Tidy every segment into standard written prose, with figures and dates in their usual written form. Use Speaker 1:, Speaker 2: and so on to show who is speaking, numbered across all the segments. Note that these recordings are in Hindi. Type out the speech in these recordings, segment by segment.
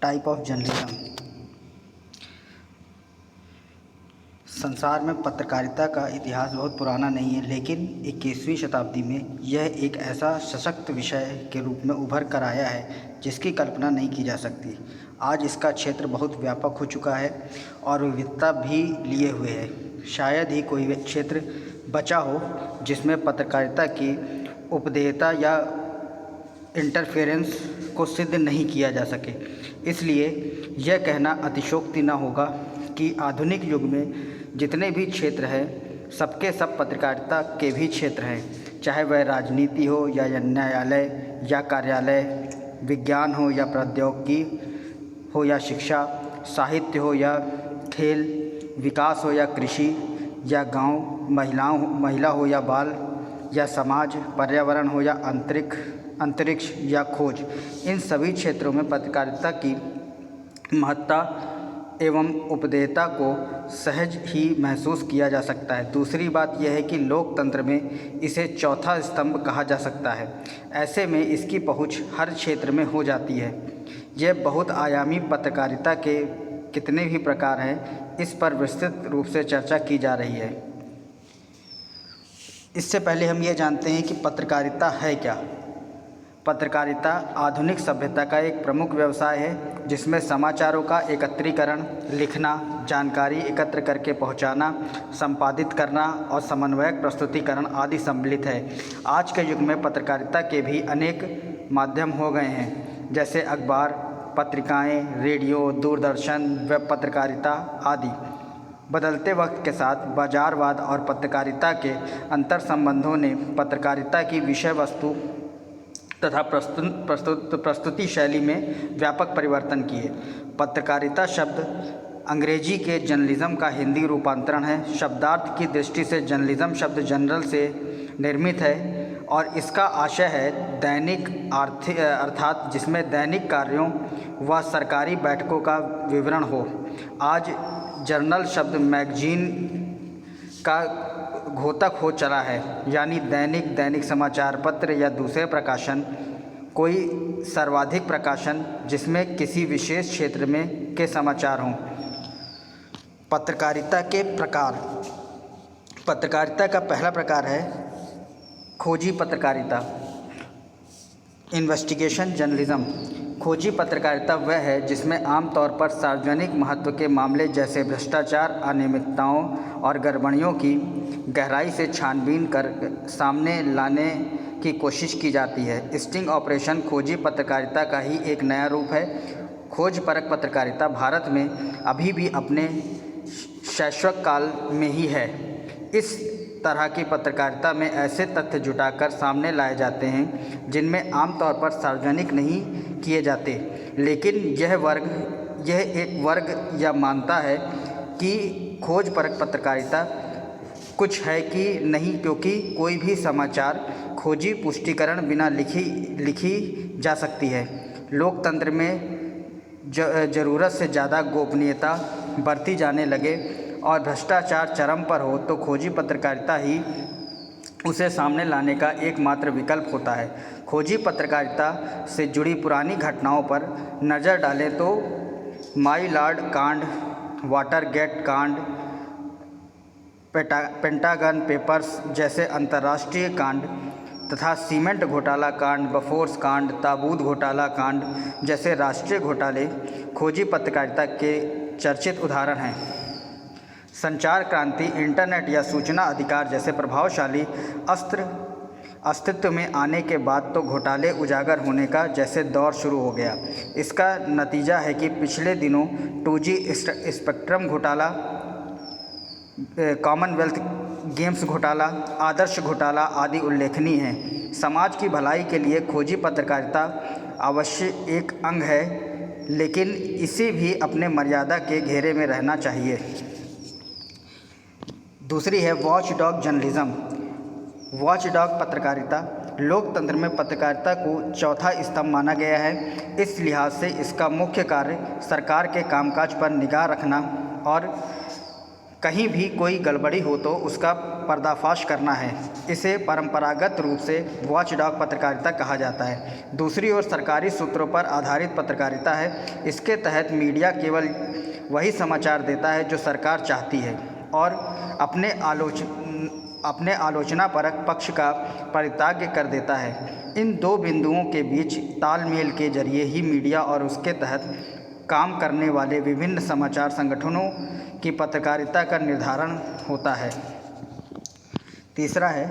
Speaker 1: Type of journalism. संसार में पत्रकारिता का इतिहास बहुत पुराना नहीं है, लेकिन 21वीं शताब्दी में यह एक ऐसा सशक्त विषय के रूप में उभर कर आया है जिसकी कल्पना नहीं की जा सकती। आज इसका क्षेत्र बहुत व्यापक हो चुका है और विविधता भी लिए हुए है। शायद ही कोई क्षेत्र बचा हो जिसमें पत्रकारिता की उपदेयता या इंटरफेरेंस को सिद्ध नहीं किया जा सके। इसलिए यह कहना अतिशयोक्ति न होगा कि आधुनिक युग में जितने भी क्षेत्र हैं सबके सब पत्रकारिता के भी क्षेत्र हैं, चाहे वह राजनीति हो या न्यायालय या कार्यालय, विज्ञान हो या प्रौद्योगिकी हो या शिक्षा, साहित्य हो या खेल, विकास हो या कृषि या गांव, महिला हो या बाल या समाज, पर्यावरण हो या अंतरिक्ष या खोज। इन सभी क्षेत्रों में पत्रकारिता की महत्ता एवं उपदेयता को सहज ही महसूस किया जा सकता है। दूसरी बात यह है कि लोकतंत्र में इसे चौथा स्तंभ कहा जा सकता है। ऐसे में इसकी पहुंच हर क्षेत्र में हो जाती है। यह बहुत आयामी पत्रकारिता के कितने भी प्रकार हैं, इस पर विस्तृत रूप से चर्चा की जा रही है। इससे पहले हम ये जानते हैं कि पत्रकारिता है क्या। पत्रकारिता आधुनिक सभ्यता का एक प्रमुख व्यवसाय है जिसमें समाचारों का एकत्रीकरण, लिखना, जानकारी एकत्र करके पहुंचाना, संपादित करना और समन्वयक प्रस्तुतिकरण आदि सम्मिलित है। आज के युग में पत्रकारिता के भी अनेक माध्यम हो गए हैं, जैसे अखबार, पत्रिकाएं, रेडियो, दूरदर्शन, वेब पत्रकारिता आदि। बदलते वक्त के साथ बाजारवाद और पत्रकारिता के अंतर संबंधों ने पत्रकारिता की विषय वस्तु तथा प्रस्तुति शैली में व्यापक परिवर्तन किए। पत्रकारिता शब्द अंग्रेजी के जर्नलिज्म का हिंदी रूपांतरण है। शब्दार्थ की दृष्टि से जर्नलिज्म शब्द जनरल से निर्मित है और इसका आशय है दैनिक अर्थात जिसमें दैनिक कार्यों व सरकारी बैठकों का विवरण हो। आज जर्नल शब्द मैगजीन का घोतक हो चला है, यानी दैनिक समाचार पत्र या दूसरे प्रकाशन, कोई सर्वाधिक प्रकाशन जिसमें किसी विशेष क्षेत्र में के समाचार हों। पत्रकारिता के प्रकार। पत्रकारिता का पहला प्रकार है खोजी पत्रकारिता, इन्वेस्टिगेशन जर्नलिज्म। खोजी पत्रकारिता वह है जिसमें आमतौर पर सार्वजनिक महत्व के मामले जैसे भ्रष्टाचार, अनियमितताओं और गड़बड़ियों की गहराई से छानबीन कर सामने लाने की कोशिश की जाती है। स्टिंग ऑपरेशन खोजी पत्रकारिता का ही एक नया रूप है। खोजपरक पत्रकारिता भारत में अभी भी अपने शैशव काल में ही है। इस तरह की पत्रकारिता में ऐसे तथ्य जुटाकर सामने लाए जाते हैं जिनमें आमतौर पर सार्वजनिक नहीं किए जाते, लेकिन यह एक वर्ग या मानता है कि खोजपरक पत्रकारिता कुछ है कि नहीं, क्योंकि कोई भी समाचार खोजी पुष्टिकरण बिना लिखी जा सकती है। लोकतंत्र में ज़रूरत से ज़्यादा गोपनीयता बरती जाने लगे और भ्रष्टाचार चरम पर हो तो खोजी पत्रकारिता ही उसे सामने लाने का एकमात्र विकल्प होता है। खोजी पत्रकारिता से जुड़ी पुरानी घटनाओं पर नज़र डालें तो माई लॉर्ड कांड, वाटरगेट कांड, पेंटागन पेपर्स जैसे अंतर्राष्ट्रीय कांड तथा सीमेंट घोटाला कांड, बफोर्स कांड, ताबूत घोटाला कांड जैसे राष्ट्रीय घोटाले खोजी पत्रकारिता के चर्चित उदाहरण हैं। संचार क्रांति, इंटरनेट या सूचना अधिकार जैसे प्रभावशाली अस्तित्व में आने के बाद तो घोटाले उजागर होने का जैसे दौर शुरू हो गया। इसका नतीजा है कि पिछले दिनों 2G स्पेक्ट्रम घोटाला, कॉमनवेल्थ गेम्स घोटाला, आदर्श घोटाला आदि उल्लेखनीय हैं। समाज की भलाई के लिए खोजी पत्रकारिता अवश्य एक अंग है, लेकिन इसे भी अपने मर्यादा के घेरे में रहना चाहिए। दूसरी है वॉचडॉग जर्नलिज्म। वॉचडॉग पत्रकारिता लोकतंत्र में पत्रकारिता को चौथा स्तंभ माना गया है। इस लिहाज से इसका मुख्य कार्य सरकार के कामकाज पर निगाह रखना और कहीं भी कोई गड़बड़ी हो तो उसका पर्दाफाश करना है। इसे परंपरागत रूप से वॉचडॉग पत्रकारिता कहा जाता है। दूसरी ओर सरकारी सूत्रों पर आधारित पत्रकारिता है। इसके तहत मीडिया केवल वही समाचार देता है जो सरकार चाहती है और अपने आलोचनापरक पक्ष का परित्याग कर देता है। इन दो बिंदुओं के बीच तालमेल के जरिए ही मीडिया और उसके तहत काम करने वाले विभिन्न समाचार संगठनों की पत्रकारिता का निर्धारण होता है। तीसरा है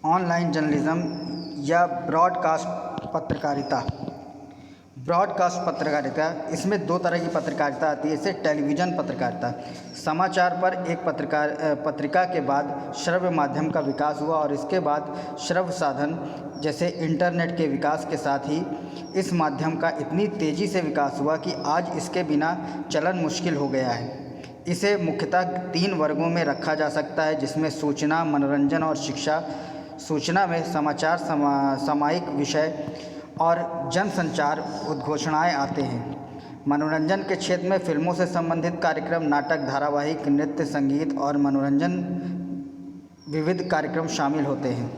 Speaker 1: ऑनलाइन जर्नलिज्म या ब्रॉडकास्ट पत्रकारिता। ब्रॉडकास्ट पत्रकारिता, इसमें दो तरह की पत्रकारिता आती है। इसे टेलीविज़न पत्रकारिता, समाचार पर एक पत्रिका के बाद श्रव्य माध्यम का विकास हुआ और इसके बाद श्रव्य साधन जैसे इंटरनेट के विकास के साथ ही इस माध्यम का इतनी तेज़ी से विकास हुआ कि आज इसके बिना चलन मुश्किल हो गया है। इसे मुख्यतः 3 वर्गों में रखा जा सकता है, जिसमें सूचना, मनोरंजन और शिक्षा। सूचना में समाचार, सामयिक विषय और जनसंचार उद्घोषणाएँ आते हैं। मनोरंजन के क्षेत्र में फिल्मों से संबंधित कार्यक्रम, नाटक, धारावाहिक, नृत्य, संगीत और मनोरंजन विविध कार्यक्रम शामिल होते हैं।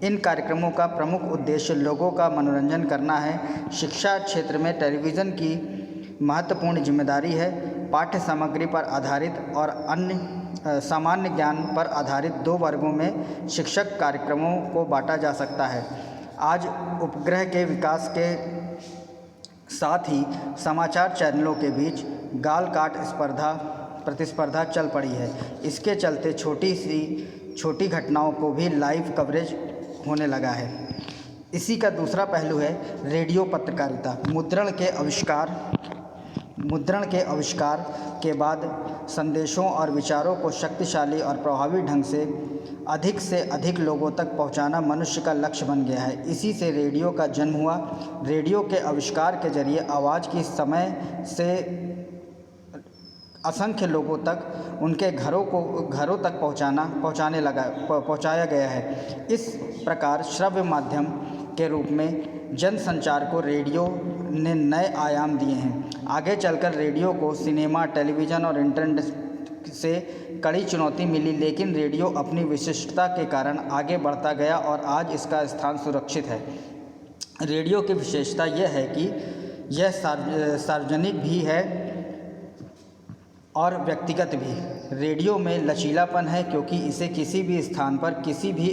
Speaker 1: इन कार्यक्रमों का प्रमुख उद्देश्य लोगों का मनोरंजन करना है। शिक्षा क्षेत्र में टेलीविज़न की महत्वपूर्ण जिम्मेदारी है। पाठ्य सामग्री पर आधारित और अन्य सामान्य ज्ञान पर आधारित 2 वर्गों में शिक्षक कार्यक्रमों को बांटा जा सकता है। आज उपग्रह के विकास के साथ ही समाचार चैनलों के बीच गाल काट प्रतिस्पर्धा चल पड़ी है। इसके चलते छोटी घटनाओं को भी लाइव कवरेज होने लगा है। इसी का दूसरा पहलू है रेडियो पत्रकारिता। मुद्रण के आविष्कार के बाद संदेशों और विचारों को शक्तिशाली और प्रभावी ढंग से अधिक लोगों तक पहुंचाना मनुष्य का लक्ष्य बन गया है। इसी से रेडियो का जन्म हुआ। रेडियो के आविष्कार के जरिए आवाज़ की समय से असंख्य लोगों तक उनके घरों तक पहुंचाया गया है। इस प्रकार श्रव्य माध्यम के रूप में जनसंचार को रेडियो ने नए आयाम दिए हैं। आगे चलकर रेडियो को सिनेमा, टेलीविज़न और इंटरनेट से कड़ी चुनौती मिली, लेकिन रेडियो अपनी विशिष्टता के कारण आगे बढ़ता गया और आज इसका स्थान सुरक्षित है। रेडियो की विशेषता यह है कि यह सार्वजनिक भी है और व्यक्तिगत भी। रेडियो में लचीलापन है क्योंकि इसे किसी भी स्थान पर किसी भी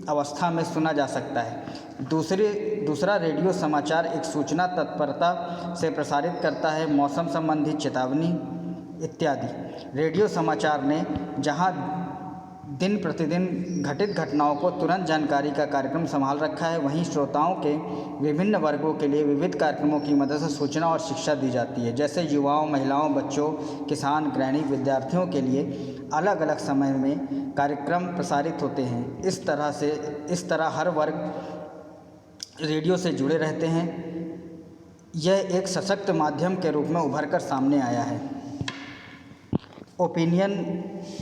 Speaker 1: अवस्था में सुना जा सकता है। दूसरा रेडियो समाचार एक सूचना तत्परता से प्रसारित करता है, मौसम संबंधी चेतावनी इत्यादि। रेडियो समाचार ने जहां दिन प्रतिदिन घटित घटनाओं को तुरंत जानकारी का कार्यक्रम संभाल रखा है, वहीं श्रोताओं के विभिन्न वर्गों के लिए विविध कार्यक्रमों की मदद से सूचना और शिक्षा दी जाती है। जैसे युवाओं, महिलाओं, बच्चों, किसान, गृहिणी, विद्यार्थियों के लिए अलग अलग समय में कार्यक्रम प्रसारित होते हैं। इस तरह हर वर्ग रेडियो से जुड़े रहते हैं। यह एक सशक्त माध्यम के रूप में उभर कर सामने आया है। ओपिनियन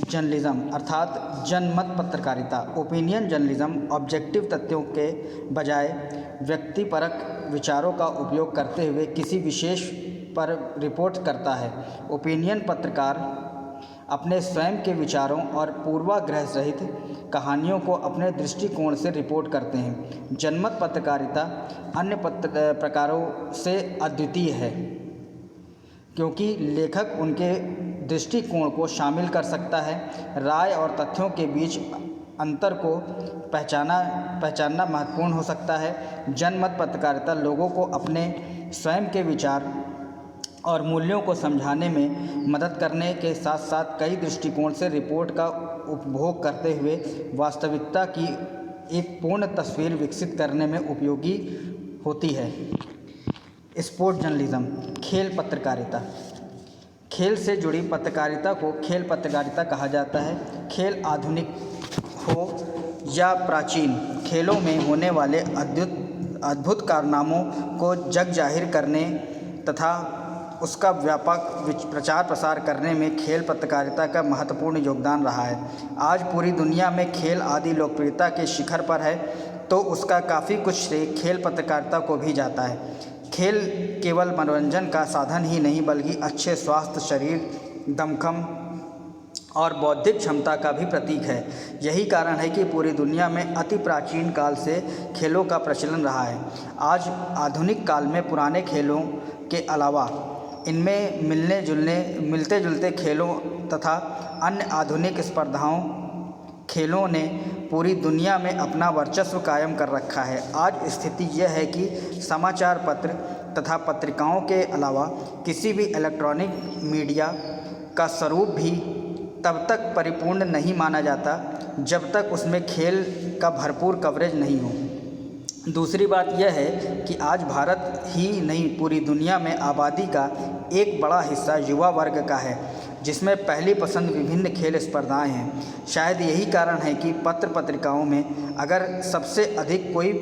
Speaker 1: जर्नलिज्म अर्थात जनमत पत्रकारिता। ओपिनियन जर्नलिज्म ऑब्जेक्टिव तथ्यों के बजाय व्यक्तिपरक विचारों का उपयोग करते हुए किसी विशेष पर रिपोर्ट करता है। ओपिनियन पत्रकार अपने स्वयं के विचारों और पूर्वाग्रह सहित कहानियों को अपने दृष्टिकोण से रिपोर्ट करते हैं। जनमत पत्रकारिता अन्य प्रकारों से अद्वितीय है क्योंकि लेखक उनके दृष्टिकोण को शामिल कर सकता है। राय और तथ्यों के बीच अंतर को पहचानना महत्वपूर्ण हो सकता है। जनमत पत्रकारिता लोगों को अपने स्वयं के विचार और मूल्यों को समझाने में मदद करने के साथ साथ कई दृष्टिकोण से रिपोर्ट का उपभोग करते हुए वास्तविकता की एक पूर्ण तस्वीर विकसित करने में उपयोगी होती है। स्पोर्ट जर्नलिज्म खेल पत्रकारिता। खेल से जुड़ी पत्रकारिता को खेल पत्रकारिता कहा जाता है। खेल आधुनिक हो या प्राचीन, खेलों में होने वाले अद्भुत कारनामों को जग जाहिर करने तथा उसका व्यापक प्रचार प्रसार करने में खेल पत्रकारिता का महत्वपूर्ण योगदान रहा है। आज पूरी दुनिया में खेल आदि लोकप्रियता के शिखर पर है, तो उसका काफ़ी कुछ श्रेय खेल पत्रकारिता को भी जाता है। खेल केवल मनोरंजन का साधन ही नहीं बल्कि अच्छे स्वास्थ्य, शरीर दमखम और बौद्धिक क्षमता का भी प्रतीक है। यही कारण है कि पूरी दुनिया में अति प्राचीन काल से खेलों का प्रचलन रहा है। आज आधुनिक काल में पुराने खेलों के अलावा इनमें मिलते जुलते खेलों तथा अन्य आधुनिक स्पर्धाओं खेलों ने पूरी दुनिया में अपना वर्चस्व कायम कर रखा है। आज स्थिति यह है कि समाचार पत्र तथा पत्रिकाओं के अलावा किसी भी इलेक्ट्रॉनिक मीडिया का स्वरूप भी तब तक परिपूर्ण नहीं माना जाता जब तक उसमें खेल का भरपूर कवरेज नहीं हो। दूसरी बात यह है कि आज भारत ही नहीं पूरी दुनिया में आबादी का एक बड़ा हिस्सा युवा वर्ग का है, जिसमें पहली पसंद विभिन्न खेल स्पर्धाएं हैं। शायद यही कारण है कि पत्र पत्रिकाओं में अगर सबसे अधिक कोई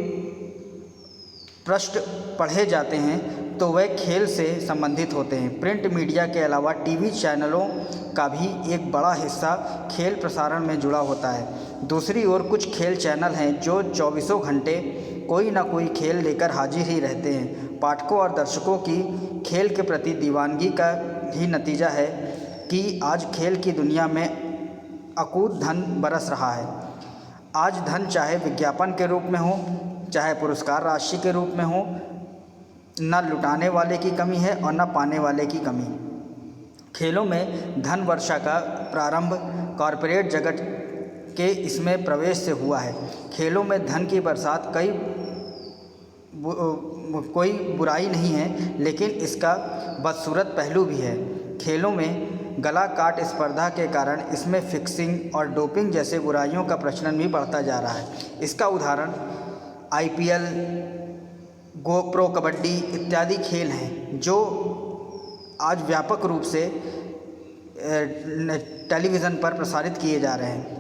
Speaker 1: पृष्ठ पढ़े जाते हैं तो वह खेल से संबंधित होते हैं। प्रिंट मीडिया के अलावा टीवी चैनलों का भी एक बड़ा हिस्सा खेल प्रसारण में जुड़ा होता है। दूसरी ओर कुछ खेल चैनल हैं जो चौबीसों घंटे कोई ना कोई खेल लेकर हाजिर ही रहते हैं। पाठकों और दर्शकों की खेल के प्रति दीवानगी का ही नतीजा है कि आज खेल की दुनिया में अकूत धन बरस रहा है। आज धन चाहे विज्ञापन के रूप में हो, चाहे पुरस्कार राशि के रूप में हो, न लुटाने वाले की कमी है और न पाने वाले की कमी। खेलों में धन वर्षा का प्रारंभ कॉरपोरेट जगत के इसमें प्रवेश से हुआ है। खेलों में धन की बरसात कोई बुराई नहीं है, लेकिन इसका बदसूरत पहलू भी है। खेलों में गला काट स्पर्धा के कारण इसमें फिक्सिंग और डोपिंग जैसे बुराइयों का प्रचलन भी बढ़ता जा रहा है। इसका उदाहरण IPL, प्रो कबड्डी इत्यादि खेल हैं जो आज व्यापक रूप से टेलीविज़न पर प्रसारित किए जा रहे हैं।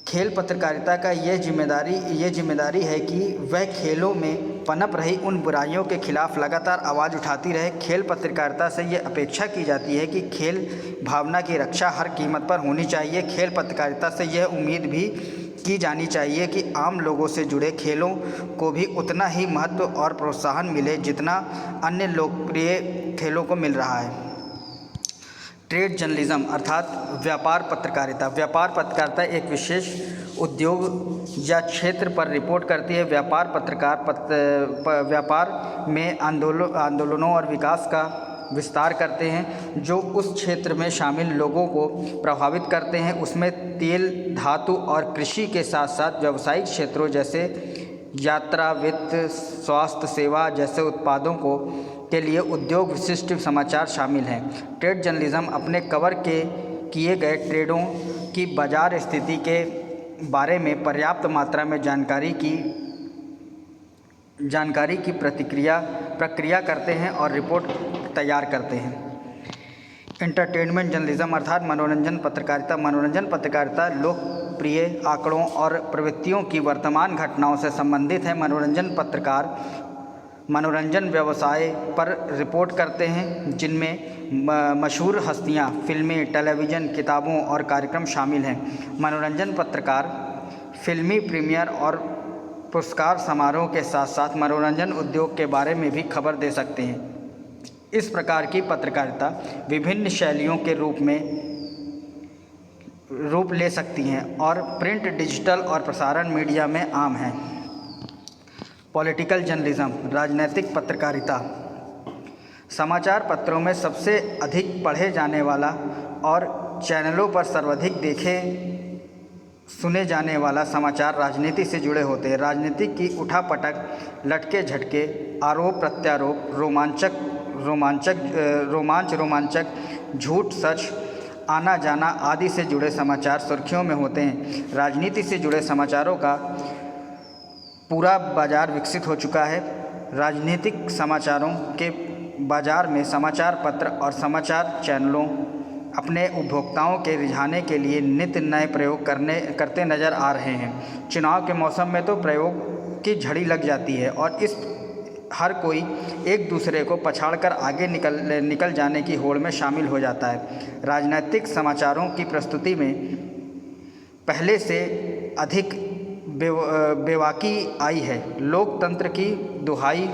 Speaker 1: खेल पत्रकारिता का ये जिम्मेदारी है कि वह खेलों में पनप रही उन बुराइयों के खिलाफ लगातार आवाज़ उठाती रहे। खेल पत्रकारिता से ये अपेक्षा की जाती है कि खेल भावना की रक्षा हर कीमत पर होनी चाहिए। खेल पत्रकारिता से यह उम्मीद भी की जानी चाहिए कि आम लोगों से जुड़े खेलों को भी उतना ही महत्व और प्रोत्साहन मिले जितना अन्य लोकप्रिय खेलों को मिल रहा है। ट्रेड जर्नलिज्म अर्थात व्यापार पत्रकारिता। व्यापार पत्रकारिता एक विशेष उद्योग या क्षेत्र पर रिपोर्ट करती है। व्यापार पत्रकार व्यापार में आंदोलनों और विकास का विस्तार करते हैं जो उस क्षेत्र में शामिल लोगों को प्रभावित करते हैं। उसमें तेल, धातु और कृषि के साथ साथ व्यावसायिक क्षेत्रों जैसे यात्रा, वित्त, स्वास्थ्य सेवा जैसे उत्पादों के लिए उद्योग विशिष्ट समाचार शामिल हैं। ट्रेड जर्नलिज्म अपने कवर किए गए ट्रेडों की बाजार स्थिति के बारे में पर्याप्त मात्रा में जानकारी की प्रक्रिया करते हैं और रिपोर्ट तैयार करते हैं। एंटरटेनमेंट जर्नलिज्म अर्थात मनोरंजन पत्रकारिता। मनोरंजन पत्रकारिता लोकप्रिय आंकड़ों और प्रवृत्तियों की वर्तमान घटनाओं से संबंधित है। मनोरंजन पत्रकार मनोरंजन व्यवसाय पर रिपोर्ट करते हैं जिनमें मशहूर हस्तियां, फिल्में, टेलीविज़न, किताबों और कार्यक्रम शामिल हैं। मनोरंजन पत्रकार फिल्मी प्रीमियर और पुरस्कार समारोह के साथ साथ मनोरंजन उद्योग के बारे में भी खबर दे सकते हैं। इस प्रकार की पत्रकारिता विभिन्न शैलियों के रूप ले सकती हैं और प्रिंट, डिजिटल और प्रसारण मीडिया में आम है। पॉलिटिकल जर्नलिज्म राजनैतिक पत्रकारिता। समाचार पत्रों में सबसे अधिक पढ़े जाने वाला और चैनलों पर सर्वाधिक देखे सुने जाने वाला समाचार राजनीति से जुड़े होते हैं। राजनीति की उठापटक, लटके झटके, आरोप प्रत्यारोप, रोमांचक, झूठ सच, आना जाना आदि से जुड़े समाचार सुर्खियों में होते हैं। राजनीति से जुड़े समाचारों का पूरा बाजार विकसित हो चुका है। राजनीतिक समाचारों के बाजार में समाचार पत्र और समाचार चैनलों अपने उपभोक्ताओं के रिझाने के लिए नित्य नए प्रयोग करते नज़र आ रहे हैं। चुनाव के मौसम में तो प्रयोग की झड़ी लग जाती है और हर कोई एक दूसरे को पछाड़कर आगे निकल जाने की होड़ में शामिल हो जाता है। राजनीतिक समाचारों की प्रस्तुति में पहले से अधिक बेवाकी आई है। लोकतंत्र की दुहाई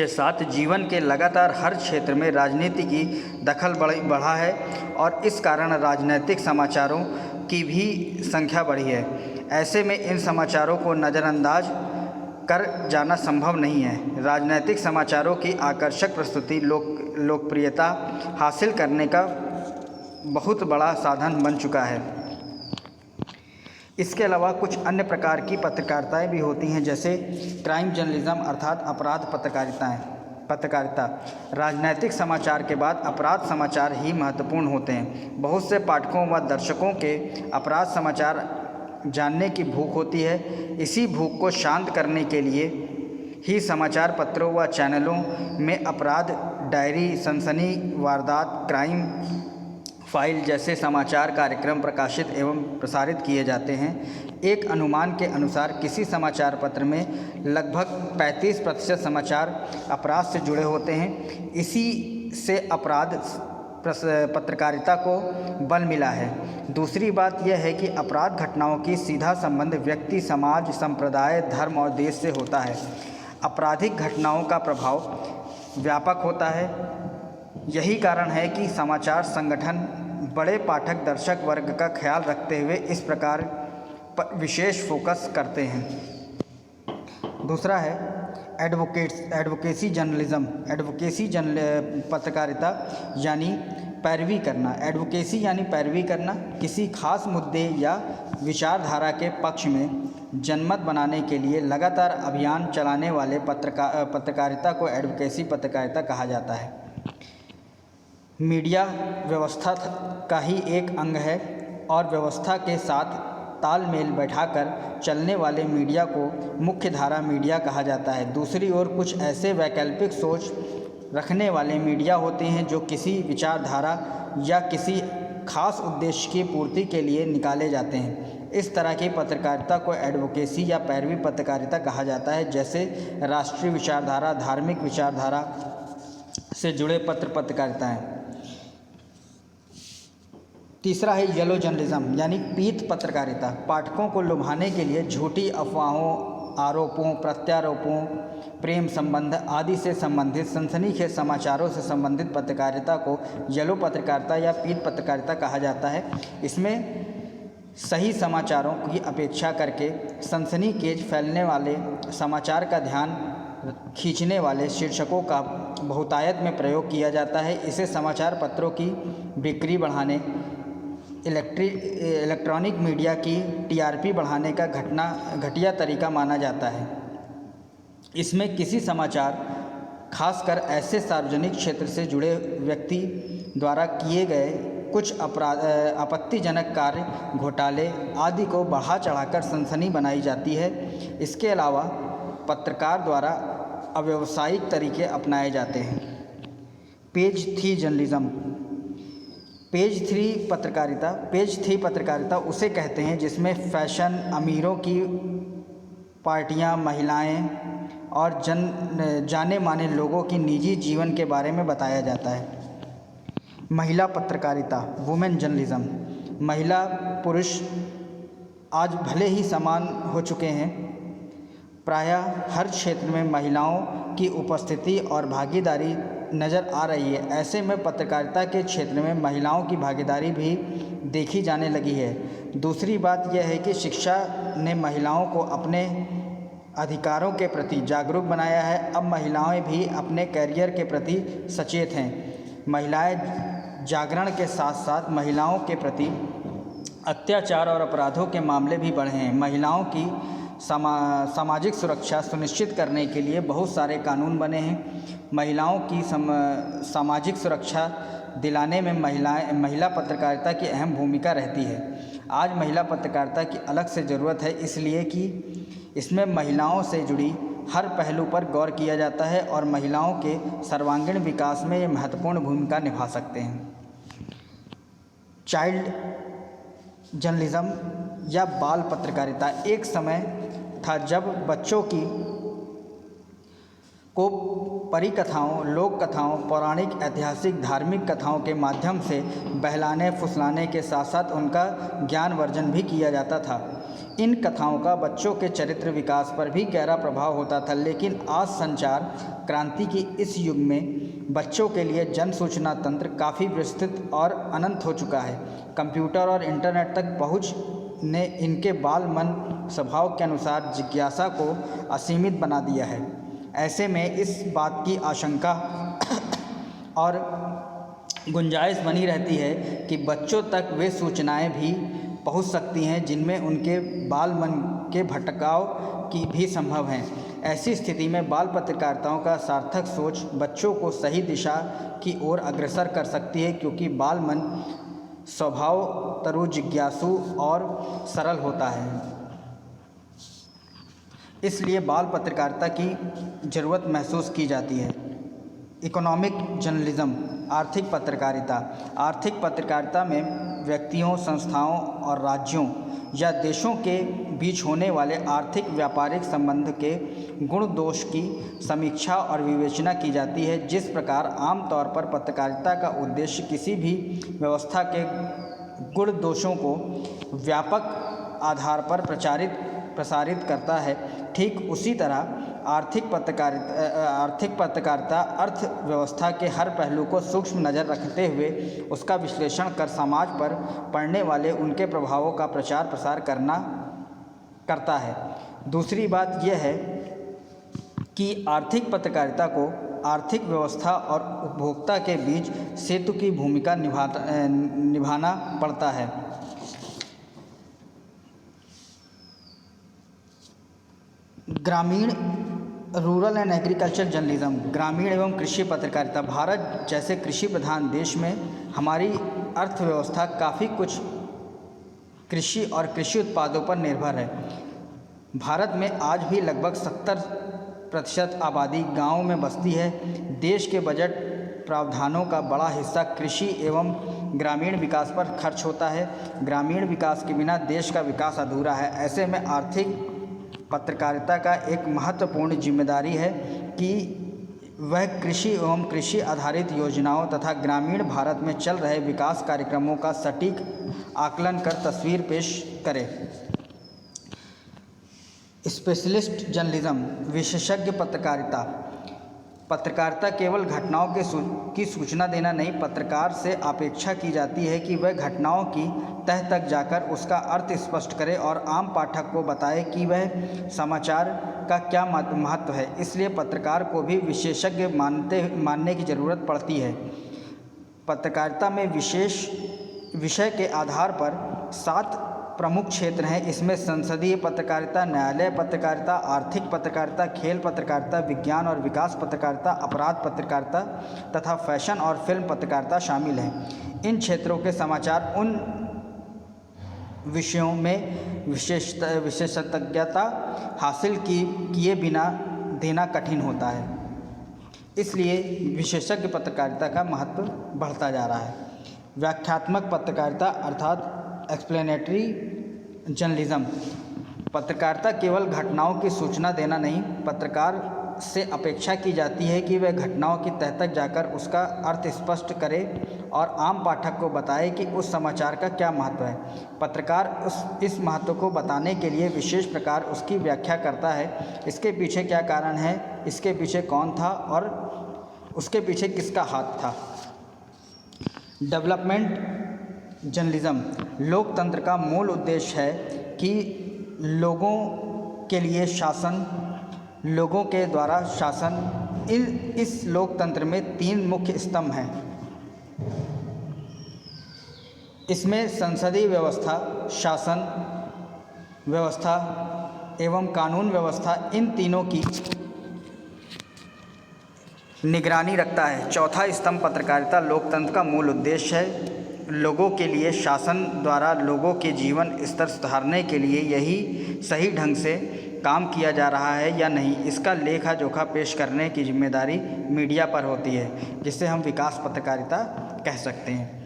Speaker 1: के साथ जीवन के लगातार हर क्षेत्र में राजनीति की दखल बढ़ा है और इस कारण राजनीतिक समाचारों की भी संख्या बढ़ी है। ऐसे में इन समाचारों को नज़रअंदाज कर जाना संभव नहीं है। राजनीतिक समाचारों की आकर्षक प्रस्तुति लोकप्रियता हासिल करने का बहुत बड़ा साधन बन चुका है। इसके अलावा कुछ अन्य प्रकार की पत्रकारिताएं भी होती हैं, जैसे क्राइम जर्नलिज्म अर्थात अपराध पत्रकारिता। राजनीतिक समाचार के बाद अपराध समाचार ही महत्वपूर्ण होते हैं। बहुत से पाठकों व दर्शकों के अपराध समाचार जानने की भूख होती है। इसी भूख को शांत करने के लिए ही समाचार पत्रों व चैनलों में अपराध डायरी, सनसनी, वारदात, क्राइम फाइल जैसे समाचार कार्यक्रम प्रकाशित एवं प्रसारित किए जाते हैं। एक अनुमान के अनुसार किसी समाचार पत्र में लगभग 35% समाचार अपराध से जुड़े होते हैं। इसी से अपराध पत्रकारिता को बल मिला है। दूसरी बात यह है कि अपराध घटनाओं की सीधा संबंध व्यक्ति, समाज, संप्रदाय, धर्म और देश से होता है। आपराधिक घटनाओं का प्रभाव व्यापक होता है। यही कारण है कि समाचार संगठन बड़े पाठक दर्शक वर्ग का ख्याल रखते हुए इस प्रकार विशेष फोकस करते हैं। दूसरा है एडवोकेसी जर्नलिज्म। पत्रकारिता यानी पैरवी करना। एडवोकेसी यानी पैरवी करना। किसी खास मुद्दे या विचारधारा के पक्ष में जनमत बनाने के लिए लगातार अभियान चलाने वाले पत्रकारिता को एडवोकेसी पत्रकारिता कहा जाता है। मीडिया व्यवस्था का ही एक अंग है और व्यवस्था के साथ तालमेल बैठाकर चलने वाले मीडिया को मुख्य धारा मीडिया कहा जाता है। दूसरी ओर कुछ ऐसे वैकल्पिक सोच रखने वाले मीडिया होते हैं जो किसी विचारधारा या किसी खास उद्देश्य की पूर्ति के लिए निकाले जाते हैं। इस तरह की पत्रकारिता को एडवोकेसी या पैरवी पत्रकारिता कहा जाता है, जैसे राष्ट्रीय विचारधारा, धार्मिक विचारधारा से जुड़े पत्रकारिताएँ। तीसरा है येलो जर्नलिज्म यानी पीत पत्रकारिता। पाठकों को लुभाने के लिए झूठी अफवाहों, आरोपों, प्रत्यारोपों, प्रेम संबंध आदि से संबंधित सनसनीखेज समाचारों से संबंधित पत्रकारिता को येलो पत्रकारिता या पीत पत्रकारिता कहा जाता है। इसमें सही समाचारों की अपेक्षा करके सनसनीखेज फैलने वाले समाचार का ध्यान खींचने वाले शीर्षकों का बहुतायत में प्रयोग किया जाता है। इसे समाचार पत्रों की बिक्री बढ़ाने, इलेक्ट्रॉनिक मीडिया की टीआरपी बढ़ाने का घटिया तरीका माना जाता है। इसमें किसी समाचार, खासकर ऐसे सार्वजनिक क्षेत्र से जुड़े व्यक्ति द्वारा किए गए कुछ आपत्तिजनक कार्य, घोटाले आदि को बढ़ा चढ़ाकर सनसनी बनाई जाती है। इसके अलावा पत्रकार द्वारा अव्यावसायिक तरीके अपनाए जाते हैं। Page 3 journalism. पेज 3 पत्रकारिता उसे कहते हैं जिसमें फैशन, अमीरों की पार्टियां, महिलाएं और जाने माने लोगों की निजी जीवन के बारे में बताया जाता है। महिला पत्रकारिता, वुमेन जर्नलिज्म। महिला पुरुष आज भले ही समान हो चुके हैं, प्रायः हर क्षेत्र में महिलाओं की उपस्थिति और भागीदारी नज़र आ रही है। ऐसे में पत्रकारिता के क्षेत्र में महिलाओं की भागीदारी भी देखी जाने लगी है। दूसरी बात यह है कि शिक्षा ने महिलाओं को अपने अधिकारों के प्रति जागरूक बनाया है। अब महिलाएं भी अपने करियर के प्रति सचेत हैं। महिलाएं जागरण के साथ साथ महिलाओं के प्रति अत्याचार और अपराधों के मामले भी बढ़े हैं। महिलाओं की सामाजिक सुरक्षा सुनिश्चित करने के लिए बहुत सारे कानून बने हैं। महिलाओं की सामाजिक सुरक्षा दिलाने में महिला पत्रकारिता की अहम भूमिका रहती है। आज महिला पत्रकारिता की अलग से ज़रूरत है, इसलिए कि इसमें महिलाओं से जुड़ी हर पहलू पर गौर किया जाता है और महिलाओं के सर्वांगीण विकास में ये महत्वपूर्ण भूमिका निभा सकते हैं। चाइल्ड जर्नलिज्म या बाल पत्रकारिता। एक समय था जब बच्चों को परिकथाओं, लोक कथाओं, पौराणिक, ऐतिहासिक, धार्मिक कथाओं के माध्यम से बहलाने फुसलाने के साथ साथ उनका ज्ञानवर्धन भी किया जाता था। इन कथाओं का बच्चों के चरित्र विकास पर भी गहरा प्रभाव होता था। लेकिन आज संचार क्रांति की इस युग में बच्चों के लिए जन सूचना तंत्र काफ़ी विस्तृत और अनंत हो चुका है। कंप्यूटर और इंटरनेट तक पहुंच ने इनके बाल मन स्वभाव के अनुसार जिज्ञासा को असीमित बना दिया है। ऐसे में इस बात की आशंका और गुंजाइश बनी रहती है कि बच्चों तक वे सूचनाएं भी पहुंच सकती हैं जिनमें उनके बाल मन के भटकाव की भी संभव हैं। ऐसी स्थिति में बाल पत्रकारिताओं का सार्थक सोच बच्चों को सही दिशा की ओर अग्रसर कर सकती है, क्योंकि बाल मन स्वभाव तरु जिज्ञासु और सरल होता है। इसलिए बाल पत्रकारिता की ज़रूरत महसूस की जाती है। इकोनॉमिक जर्नलिज्म, आर्थिक पत्रकारिता। आर्थिक पत्रकारिता में व्यक्तियों, संस्थाओं और राज्यों या देशों के बीच होने वाले आर्थिक व्यापारिक संबंध के गुण दोष की समीक्षा और विवेचना की जाती है। जिस प्रकार आमतौर पर पत्रकारिता का उद्देश्य किसी भी व्यवस्था के गुण दोषों को व्यापक आधार पर प्रसारित करता है, ठीक उसी तरह आर्थिक पत्रकारिता अर्थव्यवस्था के हर पहलू को सूक्ष्म नज़र रखते हुए उसका विश्लेषण कर समाज पर पड़ने वाले उनके प्रभावों का प्रचार प्रसार करता है। दूसरी बात यह है कि आर्थिक पत्रकारिता को आर्थिक व्यवस्था और उपभोक्ता के बीच सेतु की भूमिका निभाना पड़ता है। ग्रामीण रूरल एंड एग्रीकल्चर जर्नलिज्म, ग्रामीण एवं कृषि पत्रकारिता। भारत जैसे कृषि प्रधान देश में हमारी अर्थव्यवस्था काफ़ी कुछ कृषि और कृषि उत्पादों पर निर्भर है। भारत में आज भी लगभग 70% आबादी गाँव में बसती है। देश के बजट प्रावधानों का बड़ा हिस्सा कृषि एवं ग्रामीण विकास पर खर्च होता है। ग्रामीण विकास के बिना देश का विकास अधूरा है। ऐसे में आर्थिक पत्रकारिता का एक महत्वपूर्ण जिम्मेदारी है कि वह कृषि एवं कृषि आधारित योजनाओं तथा ग्रामीण भारत में चल रहे विकास कार्यक्रमों का सटीक आकलन कर तस्वीर पेश करे। स्पेशलिस्ट जर्नलिज्म, विशेषज्ञ पत्रकारिता। पत्रकारिता केवल घटनाओं की सूचना देना नहीं, पत्रकार से अपेक्षा की जाती है कि वह घटनाओं की तह तक जाकर उसका अर्थ स्पष्ट करे और आम पाठक को बताए कि वह समाचार का क्या महत्व है। इसलिए पत्रकार को भी विशेषज्ञ मानने की ज़रूरत पड़ती है। पत्रकारिता में विशेष विषय के आधार पर 7 प्रमुख क्षेत्र हैं। इसमें संसदीय पत्रकारिता, न्यायालय पत्रकारिता, आर्थिक पत्रकारिता, खेल पत्रकारिता, विज्ञान और विकास पत्रकारिता, अपराध पत्रकारिता तथा फैशन और फिल्म पत्रकारिता शामिल हैं। इन क्षेत्रों के समाचार उन विषयों में विशेषज्ञता हासिल किए बिना देना कठिन होता है। इसलिए विशेषज्ञ पत्रकारिता का महत्व बढ़ता जा रहा है। व्याख्यात्मक पत्रकारिता अर्थात एक्सप्लेनेटरी जर्नलिज्म। पत्रकारिता केवल घटनाओं की सूचना देना नहीं, पत्रकार से अपेक्षा की जाती है कि वह घटनाओं की तह तक जाकर उसका अर्थ स्पष्ट करे और आम पाठक को बताए कि उस समाचार का क्या महत्व है। पत्रकार इस महत्व को बताने के लिए विशेष प्रकार उसकी व्याख्या करता है। इसके पीछे क्या कारण है, इसके पीछे कौन था और उसके पीछे किसका हाथ था। डेवलपमेंट जर्नलिज्म, लोकतंत्र का मूल उद्देश्य है कि लोगों के लिए शासन, लोगों के द्वारा शासन। इस लोकतंत्र में 3 मुख्य स्तंभ हैं। इसमें संसदीय व्यवस्था, शासन व्यवस्था एवं कानून व्यवस्था, इन तीनों की निगरानी रखता है। चौथा स्तंभ पत्रकारिता, लोकतंत्र का मूल उद्देश्य है लोगों के लिए शासन द्वारा लोगों के जीवन स्तर सुधारने के लिए यही सही ढंग से काम किया जा रहा है या नहीं, इसका लेखा जोखा पेश करने की जिम्मेदारी मीडिया पर होती है, जिसे हम विकास पत्रकारिता कह सकते हैं।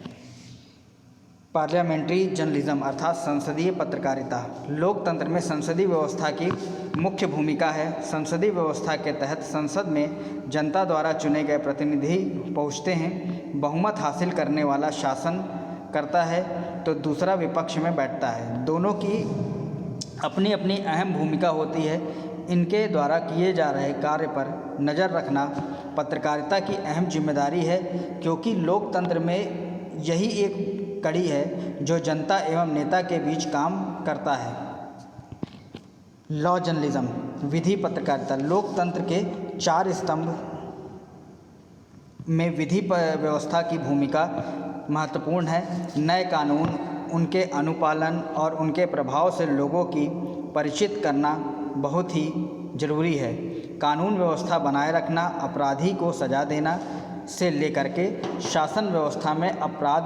Speaker 1: पार्लियामेंट्री जर्नलिज्म अर्थात संसदीय पत्रकारिता। लोकतंत्र में संसदीय व्यवस्था की मुख्य भूमिका है। संसदीय व्यवस्था के तहत संसद में जनता द्वारा चुने गए प्रतिनिधि पहुंचते हैं। बहुमत हासिल करने वाला शासन करता है तो दूसरा विपक्ष में बैठता है। दोनों की अपनी अपनी अहम भूमिका होती है। इनके द्वारा किए जा रहे कार्य पर नज़र रखना पत्रकारिता की अहम जिम्मेदारी है, क्योंकि लोकतंत्र में यही एक कड़ी है जो जनता एवं नेता के बीच काम करता है। लॉ जर्नलिज्म, विधि पत्रकारिता। लोकतंत्र के 4 स्तंभ में विधि व्यवस्था की भूमिका महत्वपूर्ण है। नए कानून, उनके अनुपालन और उनके प्रभाव से लोगों की परिचित करना बहुत ही ज़रूरी है। कानून व्यवस्था बनाए रखना, अपराधी को सज़ा देना से लेकर के शासन व्यवस्था में अपराध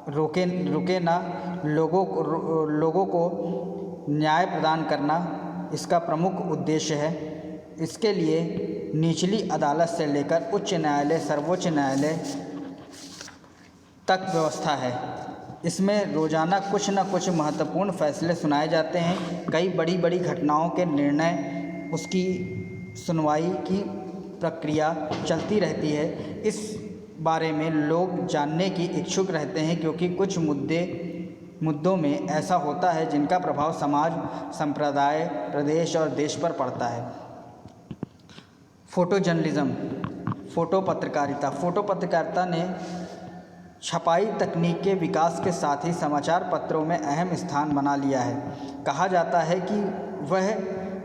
Speaker 1: रुके ना, लोगों को न्याय प्रदान करना इसका प्रमुख उद्देश्य है। इसके लिए निचली अदालत से लेकर उच्च न्यायालय, सर्वोच्च न्यायालय तक व्यवस्था है। इसमें रोज़ाना कुछ न कुछ महत्वपूर्ण फैसले सुनाए जाते हैं। कई बड़ी बड़ी घटनाओं के निर्णय, उसकी सुनवाई की प्रक्रिया चलती रहती है। इस बारे में लोग जानने की इच्छुक रहते हैं, क्योंकि कुछ मुद्दों में ऐसा होता है जिनका प्रभाव समाज, संप्रदाय, प्रदेश और देश पर पड़ता है। फ़ोटो जर्नलिज्म, फ़ोटो पत्रकारिता। फ़ोटो पत्रकारिता ने छपाई तकनीक के विकास के साथ ही समाचार पत्रों में अहम स्थान बना लिया है। कहा जाता है कि वह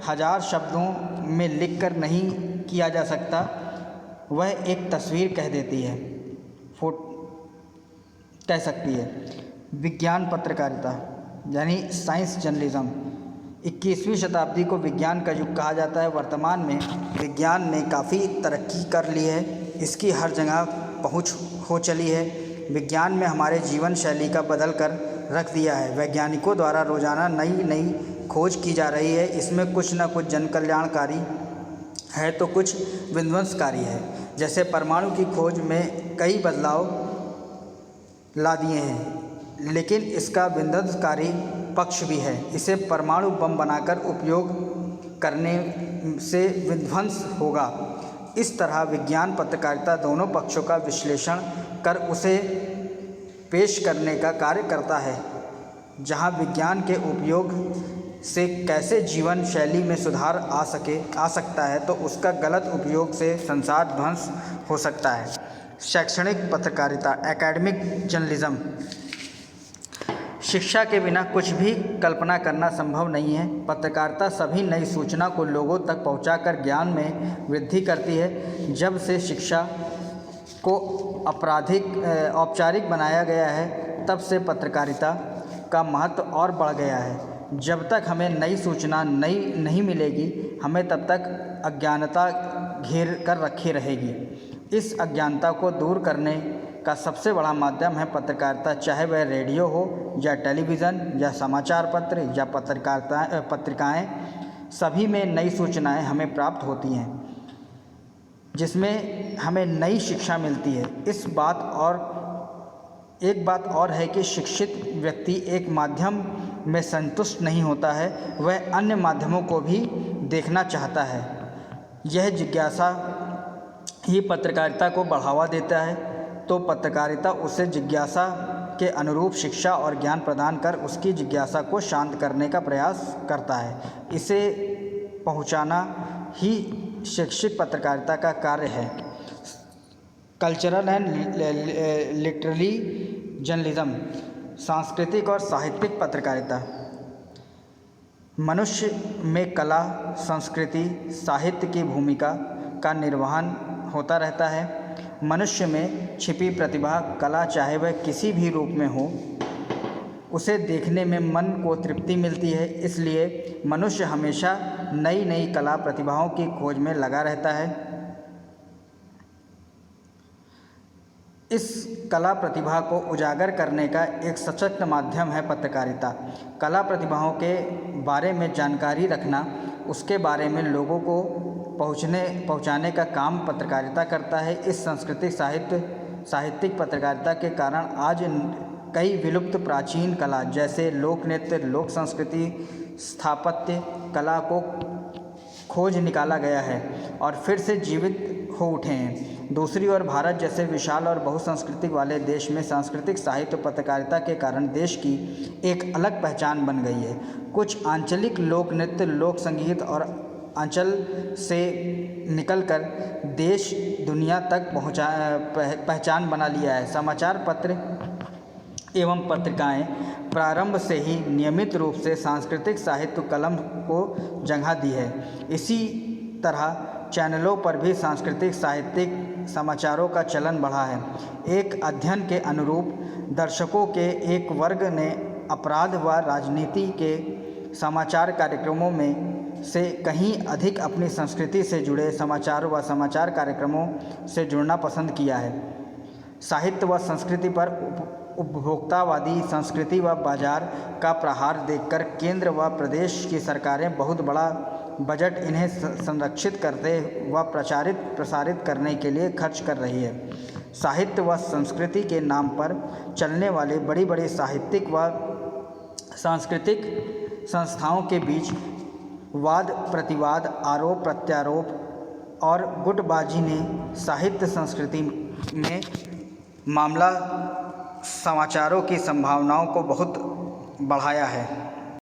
Speaker 1: 1000 शब्दों में लिखकर नहीं किया जा सकता, वह एक तस्वीर कह देती है, कह सकती है। विज्ञान पत्रकारिता यानी साइंस जर्नलिज्म। 21वीं शताब्दी को विज्ञान का युग कहा जाता है। वर्तमान में विज्ञान ने काफ़ी तरक्की कर ली है, इसकी हर जगह पहुंच हो चली है। विज्ञान में हमारे जीवन शैली का बदल कर रख दिया है। वैज्ञानिकों द्वारा रोज़ाना नई नई खोज की जा रही है। इसमें कुछ न कुछ जन कल्याणकारी है तो कुछ विध्वंसकारी है। जैसे परमाणु की खोज में कई बदलाव ला दिए हैं, लेकिन इसका विध्वंसकारी पक्ष भी है। इसे परमाणु बम बनाकर उपयोग करने से विध्वंस होगा। इस तरह विज्ञान पत्रकारिता दोनों पक्षों का विश्लेषण कर उसे पेश करने का कार्य करता है। जहां विज्ञान के उपयोग से कैसे जीवन शैली में सुधार आ सकता है, तो उसका गलत उपयोग से संसार ध्वंस हो सकता है। शैक्षणिक पत्रकारिता, एकेडमिक जर्नलिज्म। शिक्षा के बिना कुछ भी कल्पना करना संभव नहीं है। पत्रकारिता सभी नई सूचना को लोगों तक पहुंचाकर ज्ञान में वृद्धि करती है। जब से शिक्षा को औपचारिक बनाया गया है, तब से पत्रकारिता का महत्व और बढ़ गया है। जब तक हमें नई सूचना नहीं मिलेगी, हमें तब तक अज्ञानता घेर कर रखी रहेगी। इस अज्ञानता को दूर करने का सबसे बड़ा माध्यम है पत्रकारिता, चाहे वह रेडियो हो या टेलीविज़न या समाचार पत्र या पत्रिकाएं। सभी में नई सूचनाएं हमें प्राप्त होती हैं, जिसमें हमें नई शिक्षा मिलती है। एक बात और है कि शिक्षित व्यक्ति एक माध्यम में संतुष्ट नहीं होता है, वह अन्य माध्यमों को भी देखना चाहता है। यह जिज्ञासा ही पत्रकारिता को बढ़ावा देता है, तो पत्रकारिता उसे जिज्ञासा के अनुरूप शिक्षा और ज्ञान प्रदान कर उसकी जिज्ञासा को शांत करने का प्रयास करता है। इसे पहुंचाना ही शैक्षिक पत्रकारिता का कार्य है। कल्चरल एंड लिटरेरी जर्नलिज्म, सांस्कृतिक और साहित्यिक पत्रकारिता। मनुष्य में कला, संस्कृति, साहित्य की भूमिका का निर्वहन होता रहता है। मनुष्य में छिपी प्रतिभा, कला, चाहे वह किसी भी रूप में हो, उसे देखने में मन को तृप्ति मिलती है। इसलिए मनुष्य हमेशा नई नई कला प्रतिभाओं की खोज में लगा रहता है। इस कला प्रतिभा को उजागर करने का एक सशक्त माध्यम है पत्रकारिता। कला प्रतिभाओं के बारे में जानकारी रखना, उसके बारे में लोगों को पहुंचाने का काम पत्रकारिता करता है। इस साहित्यिक पत्रकारिता के कारण आज कई विलुप्त प्राचीन कला जैसे लोक नृत्य, लोक संस्कृति, स्थापत्य कला खोज निकाला गया है और फिर से जीवित हो उठे हैं। दूसरी ओर भारत जैसे विशाल और बहुसांस्कृतिक वाले देश में सांस्कृतिक साहित्य और पत्रकारिता के कारण देश की एक अलग पहचान बन गई है। कुछ आंचलिक लोक नृत्य, लोक संगीत और अंचल से निकलकर देश दुनिया तक पहचान बना लिया है। समाचार पत्र एवं पत्रिकाएं प्रारंभ से ही नियमित रूप से सांस्कृतिक साहित्य कलम को जगह दी है। इसी तरह चैनलों पर भी सांस्कृतिक साहित्यिक समाचारों का चलन बढ़ा है। एक अध्ययन के अनुरूप दर्शकों के एक वर्ग ने अपराध व राजनीति के समाचार कार्यक्रमों में से कहीं अधिक अपनी संस्कृति से जुड़े समाचार व समाचार कार्यक्रमों से जुड़ना पसंद किया है। साहित्य व संस्कृति पर उपभोक्तावादी संस्कृति व बाजार का प्रहार देखकर केंद्र व प्रदेश की सरकारें बहुत बड़ा बजट इन्हें संरक्षित करते व प्रसारित करने के लिए खर्च कर रही है। साहित्य व संस्कृति के नाम पर चलने वाले बड़ी बड़ी साहित्यिक व सांस्कृतिक संस्थाओं के बीच वाद प्रतिवाद, आरोप प्रत्यारोप और गुटबाजी ने साहित्य संस्कृति में मामला समाचारों की संभावनाओं को बहुत बढ़ाया है।